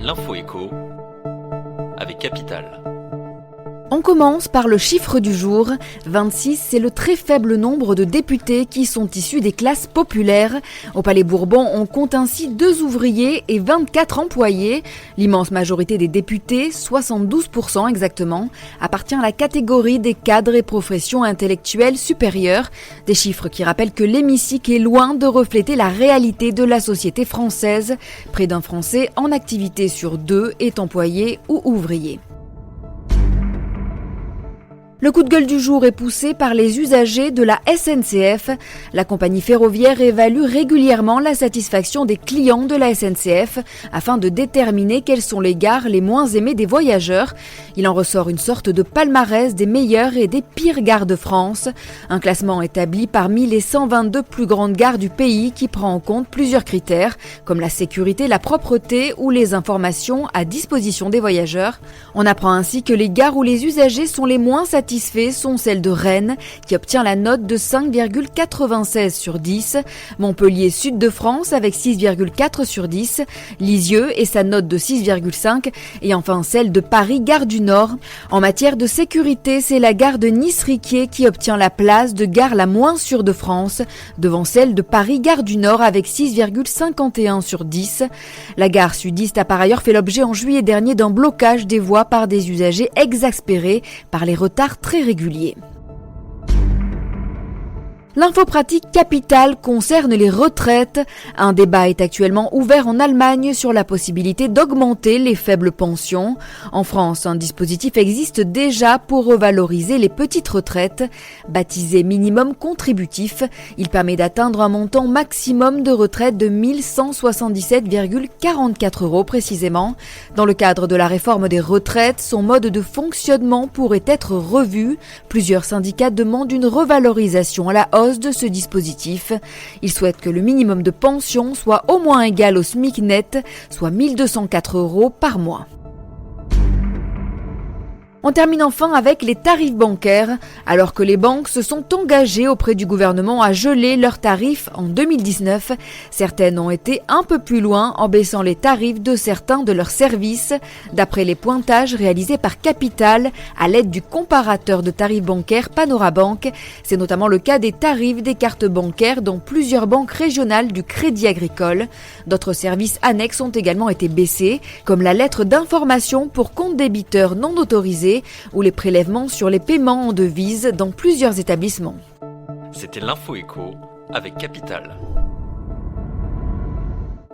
L'info écho avec Capital. On commence par le chiffre du jour. 26, c'est le très faible nombre de députés qui sont issus des classes populaires. Au Palais Bourbon, on compte ainsi 2 ouvriers et 24 employés. L'immense majorité des députés, 72% exactement, appartient à la catégorie des cadres et professions intellectuelles supérieures. Des chiffres qui rappellent que l'hémicycle est loin de refléter la réalité de la société française. Près d'un Français en activité sur 2 est employé ou ouvrier. Le coup de gueule du jour est poussé par les usagers de la SNCF. La compagnie ferroviaire évalue régulièrement la satisfaction des clients de la SNCF afin de déterminer quelles sont les gares les moins aimées des voyageurs. Il en ressort une sorte de palmarès des meilleures et des pires gares de France. Un classement établi parmi les 122 plus grandes gares du pays qui prend en compte plusieurs critères comme la sécurité, la propreté ou les informations à disposition des voyageurs. On apprend ainsi que les gares où les usagers sont les moins satisfaits sont celles de Rennes, qui obtient la note de 5,96 sur 10, Montpellier Sud de France avec 6,4 sur 10, Lisieux et sa note de 6,5 et enfin celle de Paris Gare du Nord. En matière de sécurité, c'est la gare de Nice-Riquier qui obtient la place de gare la moins sûre de France, devant celle de Paris Gare du Nord avec 6,51 sur 10. La gare sudiste a par ailleurs fait l'objet en juillet dernier d'un blocage des voies par des usagers exaspérés par les retards très régulier. L'info pratique capitale concerne les retraites. Un débat est actuellement ouvert en Allemagne sur la possibilité d'augmenter les faibles pensions. En France, un dispositif existe déjà pour revaloriser les petites retraites. Baptisé minimum contributif, il permet d'atteindre un montant maximum de retraite de 1 177,44 € précisément. Dans le cadre de la réforme des retraites, son mode de fonctionnement pourrait être revu. Plusieurs syndicats demandent une revalorisation à la hausse de ce dispositif. Ils souhaitent que le minimum de pension soit au moins égal au SMIC net, soit 1 204 € par mois. On termine enfin avec les tarifs bancaires. Alors que les banques se sont engagées auprès du gouvernement à geler leurs tarifs en 2019, certaines ont été un peu plus loin en baissant les tarifs de certains de leurs services. D'après les pointages réalisés par Capital à l'aide du comparateur de tarifs bancaires Panorabank, c'est notamment le cas des tarifs des cartes bancaires dans plusieurs banques régionales du Crédit Agricole. D'autres services annexes ont également été baissés, comme la lettre d'information pour compte débiteur non autorisé ou les prélèvements sur les paiements en devises dans plusieurs établissements. C'était l'info écho avec Capital.